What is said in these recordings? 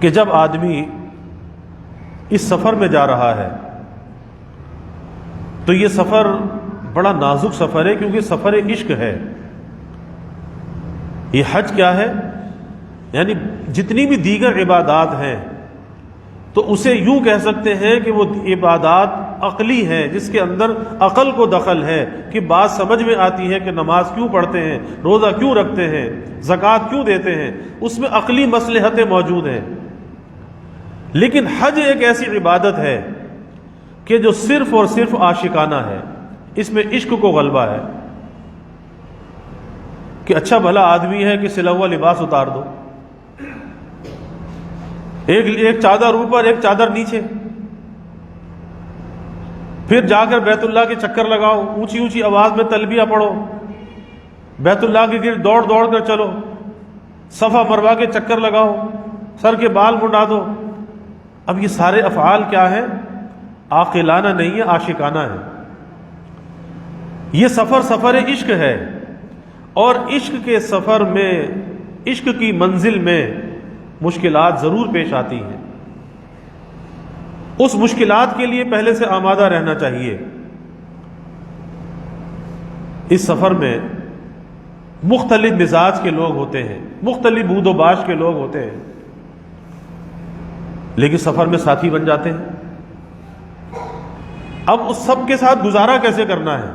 کہ جب آدمی اس سفر میں جا رہا ہے تو یہ سفر بڑا نازک سفر ہے، کیونکہ سفر عشق ہے۔ یہ حج کیا ہے؟ یعنی جتنی بھی دیگر عبادات ہیں تو اسے یوں کہہ سکتے ہیں کہ وہ عبادات عقلی ہیں، جس کے اندر عقل کو دخل ہے، کہ بات سمجھ میں آتی ہے کہ نماز کیوں پڑھتے ہیں، روزہ کیوں رکھتے ہیں، زکوٰۃ کیوں دیتے ہیں، اس میں عقلی مصلحتیں موجود ہیں۔ لیکن حج ایک ایسی عبادت ہے کہ جو صرف اور صرف عاشقانہ ہے، اس میں عشق کو غلبہ ہے، کہ اچھا بھلا آدمی ہے کہ سلا ہوا لباس اتار دو، ایک چادر اوپر ایک چادر نیچے، پھر جا کر بیت اللہ کے چکر لگاؤ، اونچی اونچی آواز میں تلبیہ پڑھو، بیت اللہ کے گرد دوڑ دوڑ کر چلو، صفا مروہ کے چکر لگاؤ، سر کے بال منڈا دو۔ اب یہ سارے افعال کیا ہیں؟ عاقلانہ نہیں ہے، عاشقانہ ہے۔ یہ سفر سفر عشق ہے، اور عشق کے سفر میں، عشق کی منزل میں مشکلات ضرور پیش آتی ہیں۔ اس مشکلات کے لیے پہلے سے آمادہ رہنا چاہیے۔ اس سفر میں مختلف مزاج کے لوگ ہوتے ہیں، مختلف بود و باش کے لوگ ہوتے ہیں، لیکن سفر میں ساتھی بن جاتے ہیں۔ اب اس سب کے ساتھ گزارا کیسے کرنا ہے،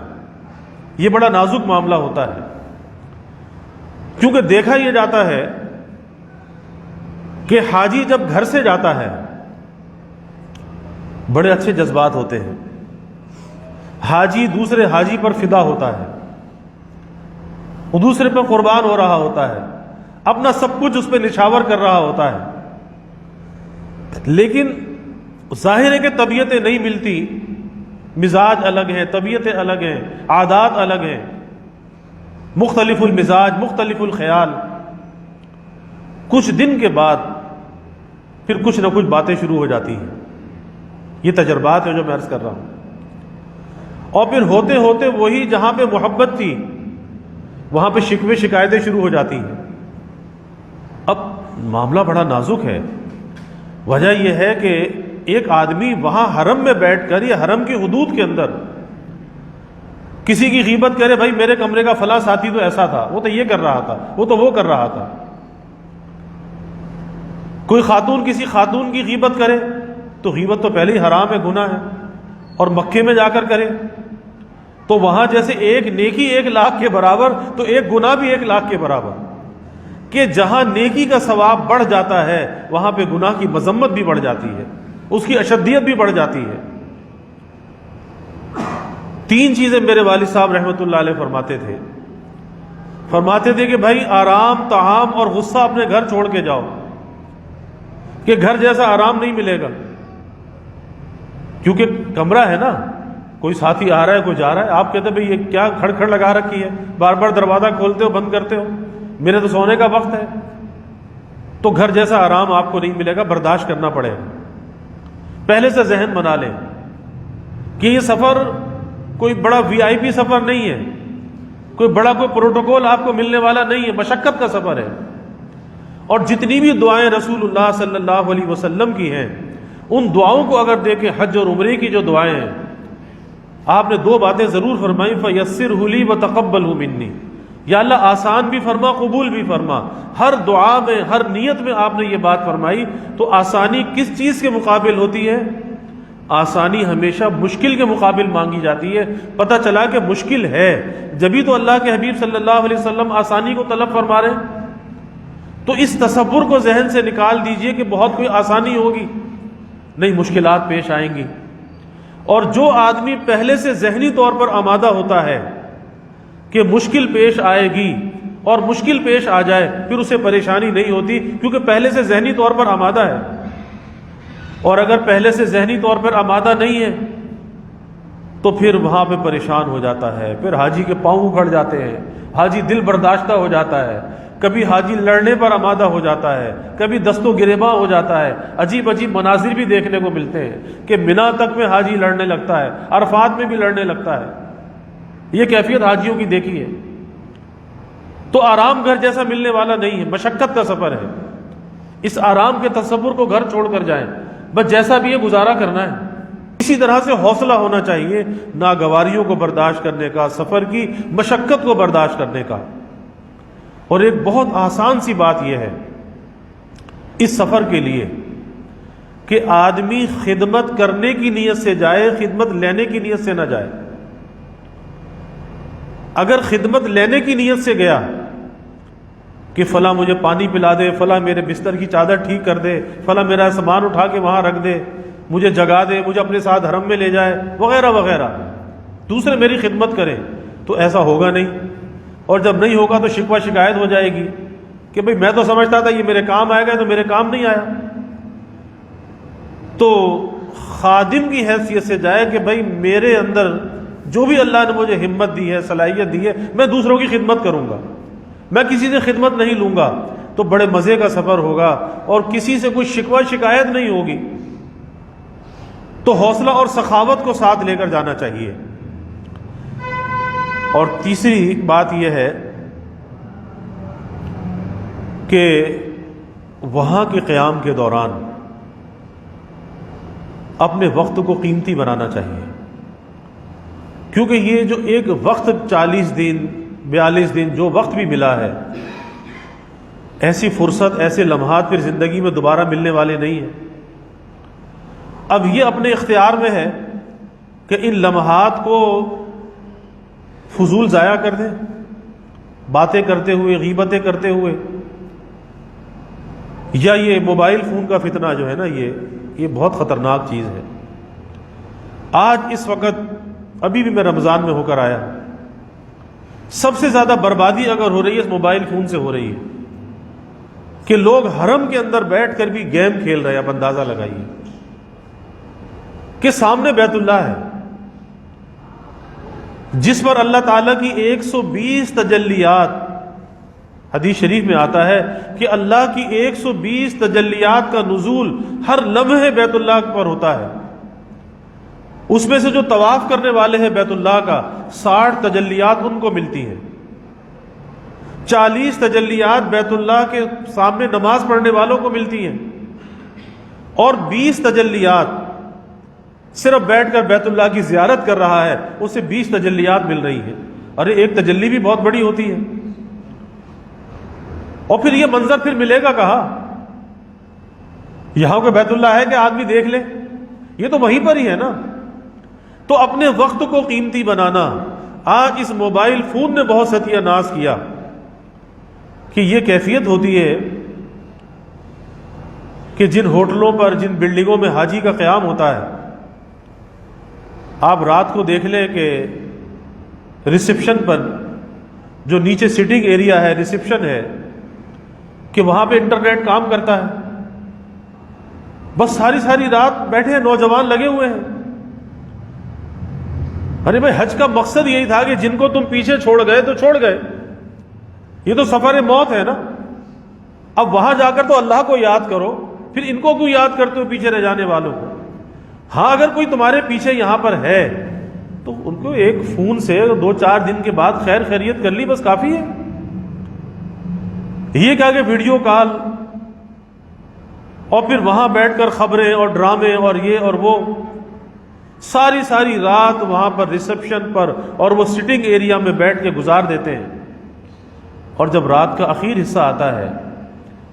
یہ بڑا نازک معاملہ ہوتا ہے، کیونکہ دیکھا یہ جاتا ہے کہ حاجی جب گھر سے جاتا ہے بڑے اچھے جذبات ہوتے ہیں، حاجی دوسرے حاجی پر فدا ہوتا ہے، وہ دوسرے پر قربان ہو رہا ہوتا ہے، اپنا سب کچھ اس پہ نچھاور کر رہا ہوتا ہے، لیکن ظاہر ہے کہ طبیعتیں نہیں ملتی، مزاج الگ ہیں، طبیعتیں الگ ہیں، عادات الگ ہیں، مختلف المزاج مختلف الخیال۔ کچھ دن کے بعد پھر کچھ نہ کچھ باتیں شروع ہو جاتی ہیں، یہ تجربات ہیں جو میں عرض کر رہا ہوں، اور پھر ہوتے ہوتے وہی جہاں پہ محبت تھی وہاں پہ شکوے شکایتیں شروع ہو جاتی ہیں۔ اب معاملہ بڑا نازک ہے، وجہ یہ ہے کہ ایک آدمی وہاں حرم میں بیٹھ کر یا حرم کی حدود کے اندر کسی کی غیبت کرے، بھائی میرے کمرے کا فلاں ساتھی تو ایسا تھا، وہ تو یہ کر رہا تھا، وہ تو وہ کر رہا تھا۔ کوئی خاتون کسی خاتون کی غیبت کرے تو غیبت تو پہلے ہی حرام ہے، گناہ ہے، اور مکے میں جا کر کرے تو وہاں جیسے ایک نیکی 1,00,000 کے برابر تو ایک گناہ بھی 1,00,000 کے برابر، کہ جہاں نیکی کا ثواب بڑھ جاتا ہے وہاں پہ گناہ کی مذمت بھی بڑھ جاتی ہے، اس کی اشدیت بھی بڑھ جاتی ہے۔ 3 چیزیں میرے والد صاحب رحمۃ اللہ علیہ فرماتے تھے کہ بھائی آرام، طعام اور غصہ اپنے گھر چھوڑ کے جاؤ، کہ گھر جیسا آرام نہیں ملے گا، کیونکہ کمرہ ہے نا، کوئی ساتھی آ رہا ہے کوئی جا رہا ہے، آپ کہتے ہیں بھئی یہ کیا کھڑ کھڑ لگا رکھی ہے، بار بار دروازہ کھولتے ہو بند کرتے ہو، میرے تو سونے کا وقت ہے، تو گھر جیسا آرام آپ کو نہیں ملے گا، برداشت کرنا پڑے گا۔ پہلے سے ذہن بنا لیں کہ یہ سفر کوئی بڑا VIP سفر نہیں ہے، کوئی بڑا کوئی پروٹوکول آپ کو ملنے والا نہیں ہے، مشقت کا سفر ہے۔ اور جتنی بھی دعائیں رسول اللہ صلی اللہ علیہ وسلم کی ہیں، ان دعاؤں کو اگر دیکھیں، حج اور عمرے کی جو دعائیں ہیں، آپ نے 2 باتیں ضرور فرمائی، فَيَسِّرْهُ لِي وَتَقَبَّلْهُ مِنِّي، یا اللہ آسان بھی فرما قبول بھی فرما۔ ہر دعا میں، ہر نیت میں آپ نے یہ بات فرمائی، تو آسانی کس چیز کے مقابل ہوتی ہے؟ آسانی ہمیشہ مشکل کے مقابل مانگی جاتی ہے۔ پتہ چلا کہ مشکل ہے، جبھی تو اللہ کے حبیب صلی اللہ علیہ وسلم آسانی کو طلب فرما رہے ہیں۔ تو اس تصور کو ذہن سے نکال دیجئے کہ بہت کوئی آسانی ہوگی، نہیں، مشکلات پیش آئیں گی۔ اور جو آدمی پہلے سے ذہنی طور پر آمادہ ہوتا ہے کہ مشکل پیش آئے گی اور مشکل پیش آ جائے، پھر اسے پریشانی نہیں ہوتی، کیونکہ پہلے سے ذہنی طور پر آمادہ ہے۔ اور اگر پہلے سے ذہنی طور پر آمادہ نہیں ہے تو پھر وہاں پہ پریشان ہو جاتا ہے، پھر حاجی کے پاؤں اکھڑ جاتے ہیں، حاجی دل برداشتہ ہو جاتا ہے، کبھی حاجی لڑنے پر آمادہ ہو جاتا ہے، کبھی دست و گریباں ہو جاتا ہے۔ عجیب عجیب مناظر بھی دیکھنے کو ملتے ہیں کہ منا تک میں حاجی لڑنے لگتا ہے، عرفات میں بھی لڑنے لگتا ہے۔ یہ کیفیت حاجیوں کی دیکھی ہے۔ تو آرام گھر جیسا ملنے والا نہیں ہے، مشقت کا سفر ہے، اس آرام کے تصور کو گھر چھوڑ کر جائیں، بس جیسا بھی ہے گزارا کرنا ہے۔ اسی طرح سے حوصلہ ہونا چاہیے ناگواریوں کو برداشت کرنے کا، سفر کی مشقت کو برداشت کرنے کا۔ اور ایک بہت آسان سی بات یہ ہے اس سفر کے لیے کہ آدمی خدمت کرنے کی نیت سے جائے، خدمت لینے کی نیت سے نہ جائے۔ اگر خدمت لینے کی نیت سے گیا کہ فلاں مجھے پانی پلا دے، فلاں میرے بستر کی چادر ٹھیک کر دے، فلاں میرا سامان اٹھا کے وہاں رکھ دے، مجھے جگا دے، مجھے اپنے ساتھ حرم میں لے جائے، وغیرہ وغیرہ، دوسرے میری خدمت کریں، تو ایسا ہوگا نہیں۔ اور جب نہیں ہوگا تو شکوہ شکایت ہو جائے گی کہ بھئی میں تو سمجھتا تھا یہ میرے کام آئے گا، تو میرے کام نہیں آیا۔ تو خادم کی حیثیت سے جائے کہ بھئی میرے اندر جو بھی اللہ نے مجھے ہمت دی ہے، صلاحیت دی ہے، میں دوسروں کی خدمت کروں گا، میں کسی سے خدمت نہیں لوں گا، تو بڑے مزے کا سفر ہوگا اور کسی سے کوئی شکوہ شکایت نہیں ہوگی۔ تو حوصلہ اور سخاوت کو ساتھ لے کر جانا چاہیے۔ اور تیسری بات یہ ہے کہ وہاں کے قیام کے دوران اپنے وقت کو قیمتی بنانا چاہیے، کیونکہ یہ جو ایک وقت 40 دن 42 دن جو وقت بھی ملا ہے، ایسی فرصت، ایسے لمحات پھر زندگی میں دوبارہ ملنے والے نہیں ہیں۔ اب یہ اپنے اختیار میں ہے کہ ان لمحات کو فضول ضائع کر دیں، باتیں کرتے ہوئے، غیبتیں کرتے ہوئے، یا یہ موبائل فون کا فتنہ جو ہے نا، یہ بہت خطرناک چیز ہے۔ آج اس وقت ابھی بھی میں رمضان میں ہو کر آیا، سب سے زیادہ بربادی اگر ہو رہی ہے اس موبائل فون سے ہو رہی ہے کہ لوگ حرم کے اندر بیٹھ کر بھی گیم کھیل رہے ہیں۔ اب اندازہ لگائیے کہ سامنے بیت اللہ ہے جس پر اللہ تعالیٰ کی 120 تجلیات، حدیث شریف میں آتا ہے کہ اللہ کی 120 تجلیات کا نزول ہر لمحے بیت اللہ پر ہوتا ہے۔ اس میں سے جو طواف کرنے والے ہیں بیت اللہ کا، 60 تجلیات ان کو ملتی ہیں، 40 تجلیات بیت اللہ کے سامنے نماز پڑھنے والوں کو ملتی ہیں، اور 20 تجلیات صرف بیٹھ کر بیت اللہ کی زیارت کر رہا ہے، اسے 20 تجلیات مل رہی ہیں۔ ارے ایک تجلی بھی بہت بڑی ہوتی ہے۔ اور پھر یہ منظر پھر ملے گا کہاں؟ یہاں کوئی بیت اللہ ہے کہ آدمی دیکھ لے؟ یہ تو وہیں پر ہی ہے نا۔ تو اپنے وقت کو قیمتی بنانا۔ آج اس موبائل فون نے بہت ستیہ ناز کیا کہ یہ کیفیت ہوتی ہے کہ جن ہوٹلوں پر، جن بلڈنگوں میں حاجی کا قیام ہوتا ہے، آپ رات کو دیکھ لیں کہ ریسیپشن پر جو نیچے سٹنگ ایریا ہے، ریسیپشن ہے، کہ وہاں پہ انٹرنیٹ کام کرتا ہے، بس ساری ساری رات بیٹھے ہیں، نوجوان لگے ہوئے ہیں۔ ارے بھائی حج کا مقصد یہی تھا کہ جن کو تم پیچھے چھوڑ گئے تو چھوڑ گئے، یہ تو سفر موت ہے نا۔ اب وہاں جا کر تو اللہ کو یاد کرو، پھر ان کو کیوں یاد کرتے ہو پیچھے رہ جانے والوں کو؟ ہاں اگر کوئی تمہارے پیچھے یہاں پر ہے تو ان کو ایک فون سے 2-4 دن کے بعد خیر خیریت کر لی، بس کافی ہے۔ یہ کیا کہ ویڈیو کال، اور پھر وہاں بیٹھ کر خبریں اور ڈرامے اور یہ اور وہ، ساری ساری رات وہاں پر ریسیپشن پر اور وہ سٹنگ ایریا میں بیٹھ کے گزار دیتے ہیں، اور جب رات کا اخیر حصہ آتا ہے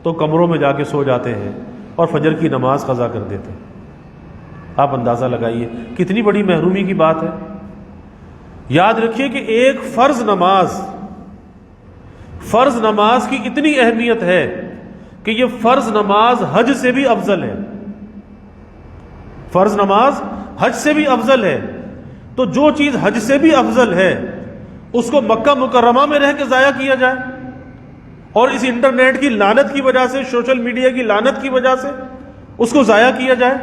تو کمروں میں جا کے سو جاتے ہیں اور فجر کی نماز قضا کر دیتے ہیں۔ آپ اندازہ لگائیے کتنی بڑی محرومی کی بات ہے۔ یاد رکھیے کہ ایک فرض نماز کی اتنی اہمیت ہے کہ یہ فرض نماز حج سے بھی افضل ہے۔ فرض نماز حج سے بھی افضل ہے۔ تو جو چیز حج سے بھی افضل ہے اس کو مکہ مکرمہ میں رہ کے ضائع کیا جائے، اور اس انٹرنیٹ کی لعنت کی وجہ سے، سوشل میڈیا کی لعنت کی وجہ سے اس کو ضائع کیا جائے۔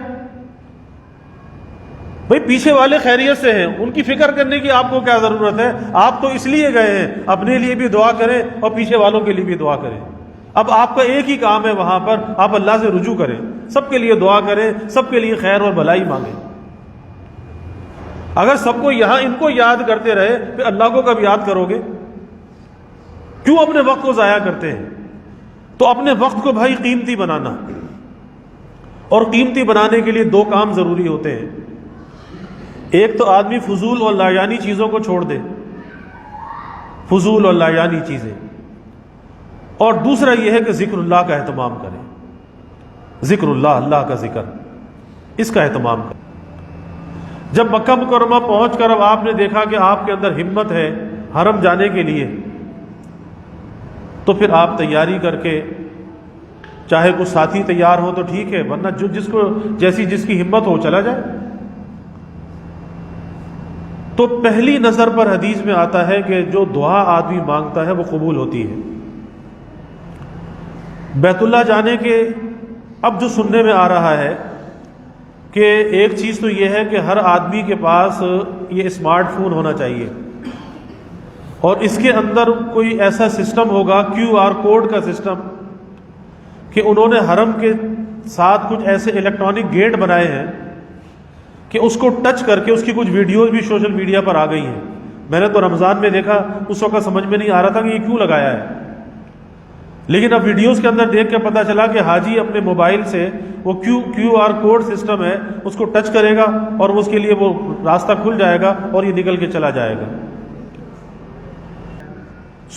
بھئی پیچھے والے خیریت سے ہیں، ان کی فکر کرنے کی آپ کو کیا ضرورت ہے؟ آپ تو اس لیے گئے ہیں، اپنے لیے بھی دعا کریں اور پیچھے والوں کے لیے بھی دعا کریں۔ اب آپ کا ایک ہی کام ہے، وہاں پر آپ اللہ سے رجوع کریں، سب کے لیے دعا کریں، سب کے لیے خیر اور بھلائی مانگیں۔ اگر سب کو یہاں ان کو یاد کرتے رہے، پھر اللہ کو کب یاد کرو گے؟ کیوں اپنے وقت کو ضائع کرتے ہیں؟ تو اپنے وقت کو بھائی قیمتی بنانا، اور قیمتی بنانے کے لیے دو کام ضروری ہوتے ہیں. ایک تو آدمی فضول اور لایانی چیزوں کو چھوڑ دے، فضول اور لایانی چیزیں، اور دوسرا یہ ہے کہ ذکر اللہ کا اہتمام کرے. ذکر اللہ، اللہ کا ذکر، اس کا اہتمام کرے. جب مکہ مکرمہ پہنچ کر اب آپ نے دیکھا کہ آپ کے اندر ہمت ہے حرم جانے کے لیے، تو پھر آپ تیاری کر کے، چاہے کچھ ساتھی تیار ہو تو ٹھیک ہے، ورنہ جس کو جس کی ہمت ہو چلا جائے. تو پہلی نظر پر حدیث میں آتا ہے کہ جو دعا آدمی مانگتا ہے وہ قبول ہوتی ہے. بیت اللہ جانے کے اب جو سننے میں آ رہا ہے کہ ایک چیز تو یہ ہے کہ ہر آدمی کے پاس یہ اسمارٹ فون ہونا چاہیے، اور اس کے اندر کوئی ایسا سسٹم ہوگا، QR کوڈ کا سسٹم، کہ انہوں نے حرم کے ساتھ کچھ ایسے الیکٹرانک گیٹ بنائے ہیں کہ اس کو ٹچ کر کے اس کی کچھ ویڈیوز بھی سوشل میڈیا پر آ گئی ہیں. میں نے تو رمضان میں دیکھا، اس وقت سمجھ میں نہیں آ رہا تھا کہ یہ کیوں لگایا ہے، لیکن اب ویڈیوز کے اندر دیکھ کے پتہ چلا کہ حاجی اپنے موبائل سے وہ QR کوڈ سسٹم ہے، اس کو ٹچ کرے گا اور اس کے لیے وہ راستہ کھل جائے گا اور یہ نکل کے چلا جائے گا.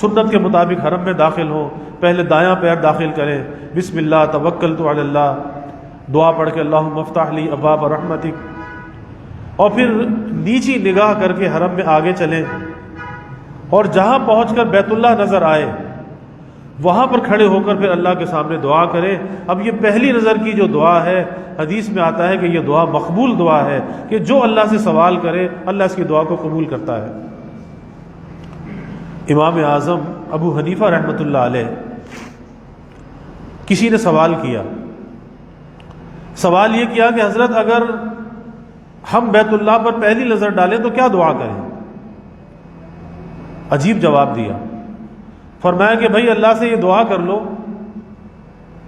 سنت کے مطابق حرم میں داخل ہو، پہلے دایاں پیر داخل کریں، بسم اللہ توکلت علی اللہ، دعا پڑھ کے اللہم افتح لی ابواب رحمتک، اور پھر نیچی نگاہ کر کے حرم میں آگے چلیں، اور جہاں پہنچ کر بیت اللہ نظر آئے وہاں پر کھڑے ہو کر پھر اللہ کے سامنے دعا کریں. اب یہ پہلی نظر کی جو دعا ہے، حدیث میں آتا ہے کہ یہ دعا مقبول دعا ہے، کہ جو اللہ سے سوال کرے اللہ اس کی دعا کو قبول کرتا ہے. امام اعظم ابو حنیفہ رحمۃ اللہ علیہ، کسی نے سوال کیا، سوال یہ کیا کہ حضرت اگر ہم بیت اللہ پر پہلی نظر ڈالیں تو کیا دعا کریں؟ عجیب جواب دیا. فرمایا کہ بھائی اللہ سے یہ دعا کر لو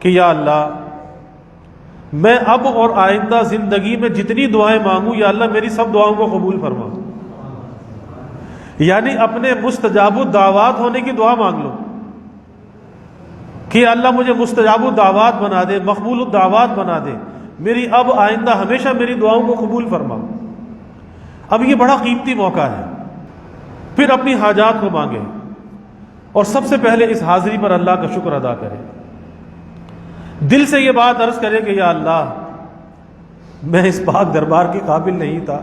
کہ یا اللہ میں اب اور آئندہ زندگی میں جتنی دعائیں مانگوں یا اللہ میری سب دعاؤں کو قبول فرما. یعنی اپنے مستجاب الدعوات ہونے کی دعا مانگ لو کہ اللہ مجھے مستجاب الدعوات بنا دے، مقبول الدعوات بنا دے، میری اب آئندہ ہمیشہ میری دعاؤں کو قبول فرما. اب یہ بڑا قیمتی موقع ہے. پھر اپنی حاجات کو مانگے، اور سب سے پہلے اس حاضری پر اللہ کا شکر ادا کرے. دل سے یہ بات عرض کرے کہ یا اللہ میں اس پاک دربار کے قابل نہیں تھا،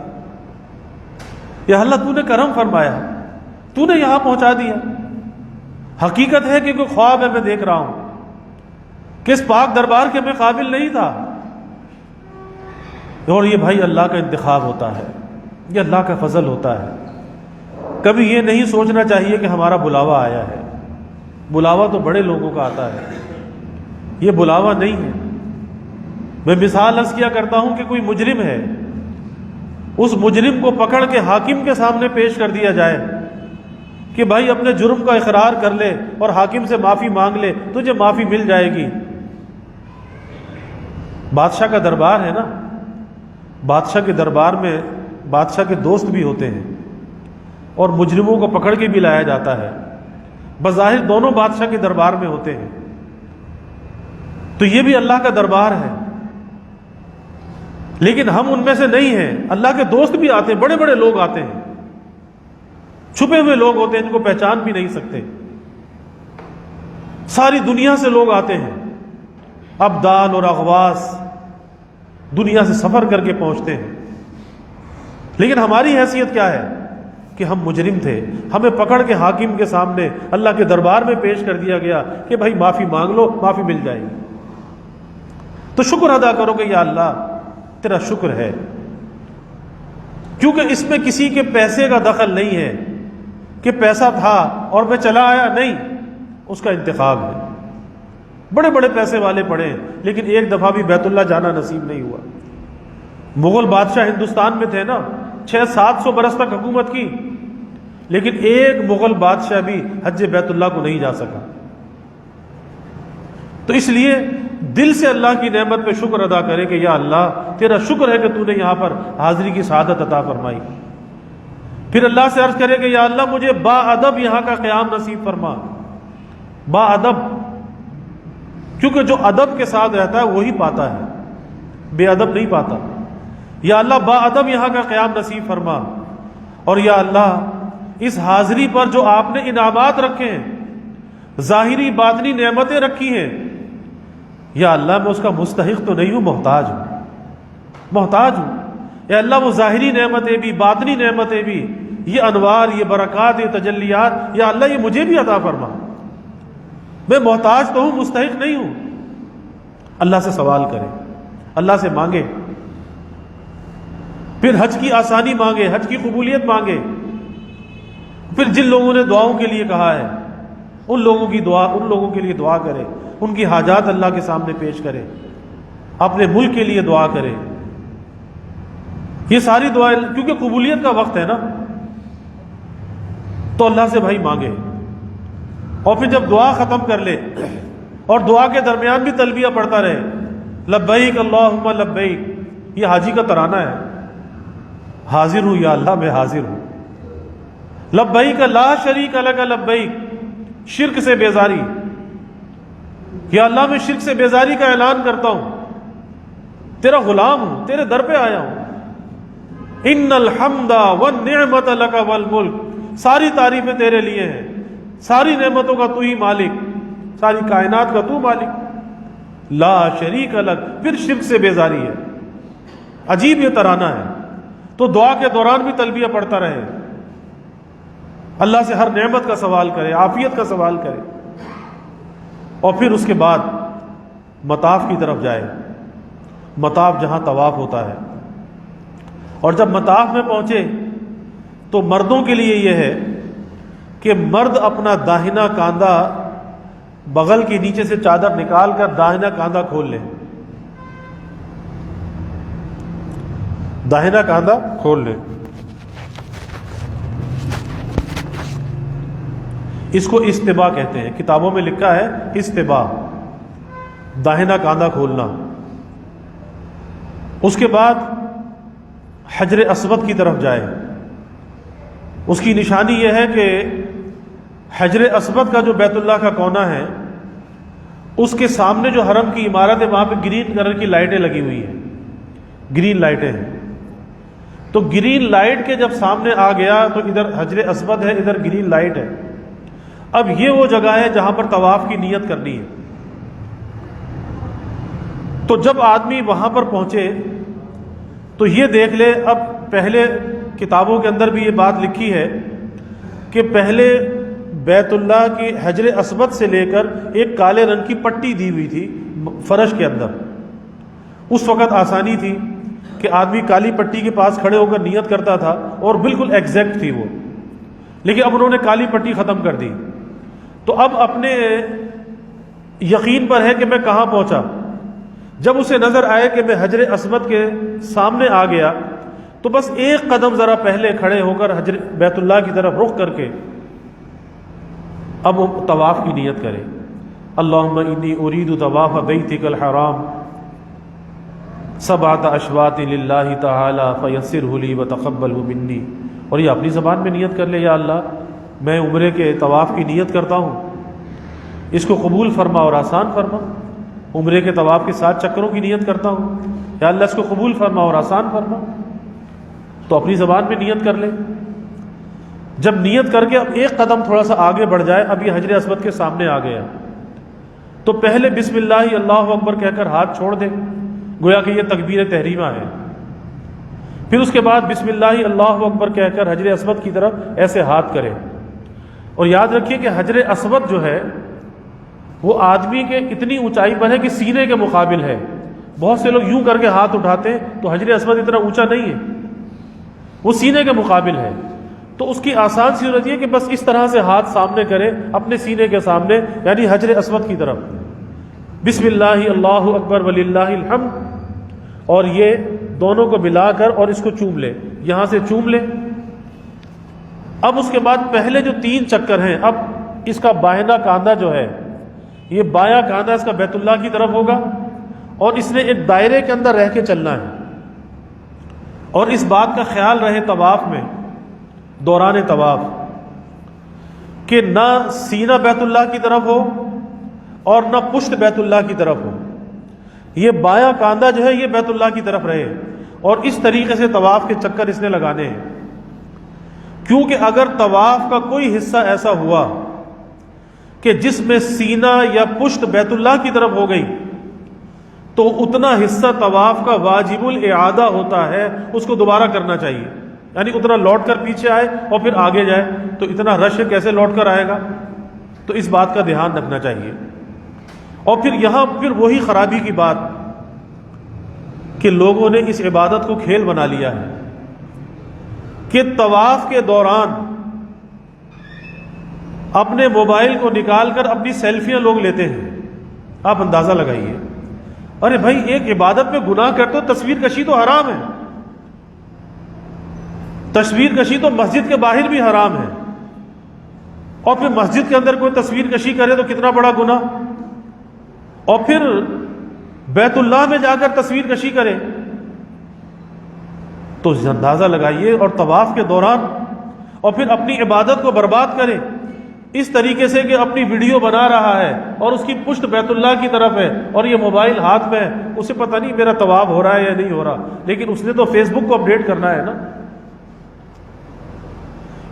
یا اللہ تو نے کرم فرمایا، تو نے یہاں پہنچا دیا. حقیقت ہے کہ کوئی خواب ہے، میں دیکھ رہا ہوں کہ اس پاک دربار کے میں قابل نہیں تھا، اور یہ بھائی اللہ کا انتخاب ہوتا ہے، یہ اللہ کا فضل ہوتا ہے. کبھی یہ نہیں سوچنا چاہیے کہ ہمارا بلاوا آیا ہے. بلاوا تو بڑے لوگوں کا آتا ہے، یہ بلاوا نہیں ہے. میں مثال عرض کیا کرتا ہوں کہ کوئی مجرم ہے، اس مجرم کو پکڑ کے حاکم کے سامنے پیش کر دیا جائے کہ بھائی اپنے جرم کا اقرار کر لے اور حاکم سے معافی مانگ لے، تجھے معافی مل جائے گی. بادشاہ کا دربار ہے نا، بادشاہ کے دربار میں بادشاہ کے دوست بھی ہوتے ہیں، اور مجرموں کو پکڑ کے بھی لایا جاتا ہے. بظاہر دونوں بادشاہ کے دربار میں ہوتے ہیں، تو یہ بھی اللہ کا دربار ہے، لیکن ہم ان میں سے نہیں ہیں. اللہ کے دوست بھی آتے ہیں، بڑے بڑے لوگ آتے ہیں، چھپے ہوئے لوگ ہوتے ہیں جن کو پہچان بھی نہیں سکتے. ساری دنیا سے لوگ آتے ہیں، ابدال اور اغواس دنیا سے سفر کر کے پہنچتے ہیں. لیکن ہماری حیثیت کیا ہے کہ ہم مجرم تھے، ہمیں پکڑ کے حاکم کے سامنے اللہ کے دربار میں پیش کر دیا گیا کہ بھائی معافی مانگ لو، معافی مل جائے گی. تو شکر ادا کرو کہ یا اللہ تیرا شکر ہے، کیونکہ اس میں کسی کے پیسے کا دخل نہیں ہے کہ پیسہ تھا اور میں چلا آیا، نہیں، اس کا انتخاب ہے. بڑے بڑے پیسے والے پڑے لیکن ایک دفعہ بھی بیت اللہ جانا نصیب نہیں ہوا. مغل بادشاہ ہندوستان میں تھے نا، 600-700 برس تک حکومت کی، لیکن ایک مغل بادشاہ بھی حج بیت اللہ کو نہیں جا سکا. تو اس لیے دل سے اللہ کی نعمت پہ شکر ادا کرے کہ یا اللہ تیرا شکر ہے کہ تو نے یہاں پر حاضری کی سعادت عطا فرمائی. پھر اللہ سے عرض کرے کہ یا اللہ مجھے با ادب یہاں کا قیام نصیب فرما. با ادب کیونکہ جو ادب کے ساتھ رہتا ہے وہی پاتا ہے، بے ادب نہیں پاتا۔ یا اللہ با ادب یہاں کا قیام نصیب فرما، اور یا اللہ اس حاضری پر جو آپ نے انعامات رکھے ہیں، ظاہری باطنی نعمتیں رکھی ہیں، یا اللہ میں اس کا مستحق تو نہیں ہوں، محتاج ہوں، محتاج ہوں۔ یا اللہ وہ ظاہری نعمتیں بھی، باطنی نعمتیں بھی، یہ انوار، یہ برکات، یہ تجلیات، یا اللہ یہ مجھے بھی عطا فرما، میں محتاج تو ہوں، مستحق نہیں ہوں۔ اللہ سے سوال کرے، اللہ سے مانگے، پھر حج کی آسانی مانگے، حج کی قبولیت مانگے، پھر جن لوگوں نے دعاؤں کے لیے کہا ہے ان لوگوں کی دعا، ان لوگوں کے لیے دعا کرے، ان کی حاجات اللہ کے سامنے پیش کرے، اپنے ملک کے لیے دعا کرے۔ یہ ساری دعائیں، کیونکہ قبولیت کا وقت ہے نا، تو اللہ سے بھائی مانگے، اور پھر جب دعا ختم کر لے اور دعا کے درمیان بھی تلبیہ پڑھتا رہے، لبیک اللہم لبیک، یہ حاجی کا ترانہ ہے، حاضر ہوں یا اللہ میں حاضر ہوں، لبیک لا شریک لک لبیک، شرک سے بیزاری، یا اللہ میں شرک سے بیزاری کا اعلان کرتا ہوں، تیرا غلام ہوں، تیرے در پہ آیا ہوں، ان الحمد والنعمت لک والملک، ساری تعریفیں تیرے لیے ہیں، ساری نعمتوں کا تو ہی مالک، ساری کائنات کا تو مالک، لا شریک لک، پھر شرک سے بیزاری ہے۔ عجیب یہ ترانہ ہے، تو دعا کے دوران بھی تلبیہ پڑھتا رہے، اللہ سے ہر نعمت کا سوال کرے، عافیت کا سوال کرے، اور پھر اس کے بعد مطاف کی طرف جائے، مطاف جہاں طواف ہوتا ہے، اور جب مطاف میں پہنچے تو مردوں کے لیے یہ ہے کہ مرد اپنا داہنا کاندھا بغل کے نیچے سے چادر نکال کر داہنا کاندھا کھول لے، داہنا کاندھا کھول لے، اس کو استباء کہتے ہیں، کتابوں میں لکھا ہے استباء، داہنا کاندھا کھولنا۔ اس کے بعد حجر اسود کی طرف جائے، اس کی نشانی یہ ہے کہ حجر اسود کا جو بیت اللہ کا کونا ہے، اس کے سامنے جو حرم کی عمارت ہے وہاں پہ گرین کلر کی لائٹیں لگی ہوئی ہیں، گرین لائٹیں ہیں، تو گرین لائٹ کے جب سامنے آ گیا تو ادھر حجر اسود ہے، ادھر گرین لائٹ ہے، اب یہ وہ جگہ ہے جہاں پر طواف کی نیت کرنی ہے۔ تو جب آدمی وہاں پر پہنچے تو یہ دیکھ لے، اب پہلے کتابوں کے اندر بھی یہ بات لکھی ہے کہ پہلے بیت اللہ کی حجر اسود سے لے کر ایک کالے رنگ کی پٹی دی ہوئی تھی فرش کے اندر، اس وقت آسانی تھی کہ آدمی کالی پٹی کے پاس کھڑے ہو کر نیت کرتا تھا اور بالکل ایگزیکٹ تھی وہ، لیکن اب انہوں نے کالی پٹی ختم کر دی، تو اب اپنے یقین پر ہے کہ میں کہاں پہنچا۔ جب اسے نظر آئے کہ میں حجر اسود کے سامنے آ گیا تو بس ایک قدم ذرا پہلے کھڑے ہو کر حجر بیت اللہ کی طرف رخ کر کے اب وہ طواف کی نیت کرے، اللہم انی ارید طواف بیتک الحرام سبعۃ اشواط للہ تعالی فیسرہ لی وتقبلہ منی، اور یہ اپنی زبان میں نیت کر لے، یا اللہ میں عمرے کے طواف کی نیت کرتا ہوں، اس کو قبول فرما اور آسان فرما، عمرے کے طواف کے 7 چکروں کی نیت کرتا ہوں، یا اللہ اس کو قبول فرما اور آسان فرما، تو اپنی زبان میں نیت کر لے۔ جب نیت کر کے اب ایک قدم تھوڑا سا آگے بڑھ جائے، اب یہ حجر اسود کے سامنے آ گیا، تو پہلے بسم اللہ اللہ اکبر کہہ کر ہاتھ چھوڑ دے، گویا کہ یہ تکبیر تحریمہ ہے، پھر اس کے بعد بسم اللہ اللہ اکبر کہہ کر حجر اسود کی طرف ایسے ہاتھ کرے، اور یاد رکھیے کہ حجر اسود جو ہے وہ آدمی کے اتنی اونچائی پر ہے کہ سینے کے مقابل ہے، بہت سے لوگ یوں کر کے ہاتھ اٹھاتے ہیں، تو حجر اسود اتنا اونچا نہیں ہے، وہ سینے کے مقابل ہے، تو اس کی آسان سی صورت یہ کہ بس اس طرح سے ہاتھ سامنے کرے اپنے سینے کے سامنے، یعنی حجر اسود کی طرف، بسم اللہ اللہ اکبر وللہ الحمد، اور یہ دونوں کو ملا کر اور اس کو چوم لے، یہاں سے چوم لے۔ اب اس کے بعد پہلے جو 3 چکر ہیں، اب اس کا بائنا کاندھا جو ہے، یہ بایاں کاندھا اس کا بیت اللہ کی طرف ہوگا، اور اس نے ایک دائرے کے اندر رہ کے چلنا ہے، اور اس بات کا خیال رہے طواف میں، دوران طواف، کہ نہ سینہ بیت اللہ کی طرف ہو اور نہ پشت بیت اللہ کی طرف ہو، یہ بایاں کاندھا جو ہے یہ بیت اللہ کی طرف رہے، اور اس طریقے سے طواف کے چکر اس نے لگانے ہیں۔ کیونکہ اگر طواف کا کوئی حصہ ایسا ہوا کہ جس میں سینہ یا پشت بیت اللہ کی طرف ہو گئی تو اتنا حصہ طواف کا واجب الاعادہ ہوتا ہے، اس کو دوبارہ کرنا چاہیے، یعنی اتنا لوٹ کر پیچھے آئے اور پھر آگے جائے، تو اتنا رش کیسے لوٹ کر آئے گا؟ تو اس بات کا دھیان رکھنا چاہیے۔ اور پھر یہاں پھر وہی خرابی کی بات کہ لوگوں نے اس عبادت کو کھیل بنا لیا ہے کہ طواف کے دوران اپنے موبائل کو نکال کر اپنی سیلفیاں لوگ لیتے ہیں۔ آپ اندازہ لگائیے، ارے بھائی ایک عبادت میں گناہ کرتے ہو، تصویر کشی تو حرام ہے، تصویر کشی تو مسجد کے باہر بھی حرام ہے، اور پھر مسجد کے اندر کوئی تصویر کشی کرے تو کتنا بڑا گناہ، اور پھر بیت اللہ میں جا کر تصویر کشی کرے تو اندازہ لگائیے، اور طواف کے دوران اور پھر اپنی عبادت کو برباد کرے اس طریقے سے کہ اپنی ویڈیو بنا رہا ہے اور اس کی پشت بیت اللہ کی طرف ہے اور یہ موبائل ہاتھ میں ہے، اسے پتہ نہیں میرا طواف ہو رہا ہے یا نہیں ہو رہا، لیکن اس نے تو فیس بک کو اپڈیٹ کرنا ہے نا۔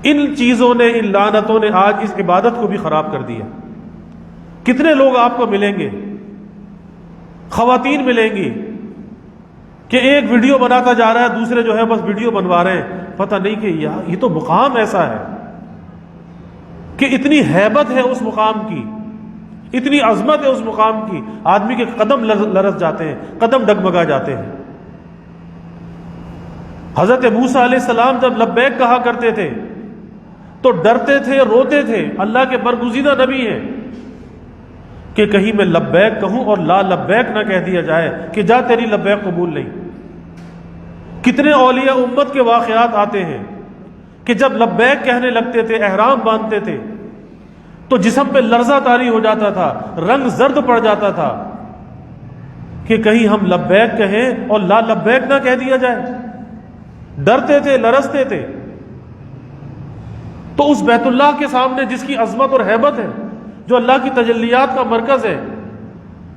ان چیزوں نے، ان لعنتوں نے آج اس عبادت کو بھی خراب کر دیا۔ کتنے لوگ آپ کو ملیں گے، خواتین ملیں گی کہ ایک ویڈیو بناتا جا رہا ہے، دوسرے جو ہے بس ویڈیو بنوا رہے ہیں، پتہ نہیں کہ یہ تو مقام ایسا ہے کہ اتنی ہیبت ہے اس مقام کی، اتنی عظمت ہے اس مقام کی، آدمی کے قدم لرز جاتے ہیں، قدم ڈگمگا جاتے ہیں۔ حضرت موسیٰ علیہ السلام جب لبیک کہا کرتے تھے تو ڈرتے تھے، روتے تھے، اللہ کے برگزیدہ نبی ہیں، کہ کہیں میں لبیک کہوں اور لا لبیک نہ کہہ دیا جائے کہ جا تیری لبیک قبول نہیں۔ کتنے اولیاء امت کے واقعات آتے ہیں کہ جب لبیک کہنے لگتے تھے، احرام باندھتے تھے تو جسم پہ لرزہ طاری ہو جاتا تھا، رنگ زرد پڑ جاتا تھا کہ کہیں ہم لبیک کہیں اور لا لبیک نہ کہہ دیا جائے، ڈرتے تھے، لرزتے تھے۔ تو اس بیت اللہ کے سامنے جس کی عظمت اور ہیبت ہے، جو اللہ کی تجلیات کا مرکز ہے،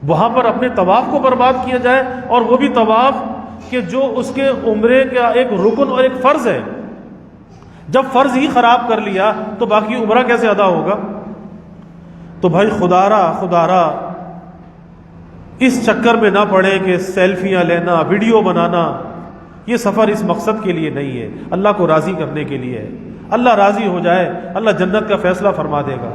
وہاں پر اپنے طواف کو برباد کیا جائے، اور وہ بھی طواف کہ جو اس کے عمرے کا ایک رکن اور ایک فرض ہے۔ جب فرض ہی خراب کر لیا تو باقی عمرہ کیسے ادا ہوگا؟ تو بھائی خدا را اس چکر میں نہ پڑے کہ سیلفیاں لینا، ویڈیو بنانا، یہ سفر اس مقصد کے لیے نہیں ہے، اللہ کو راضی کرنے کے لیے ہے۔ اللہ راضی ہو جائے، اللہ جنت کا فیصلہ فرما دے گا۔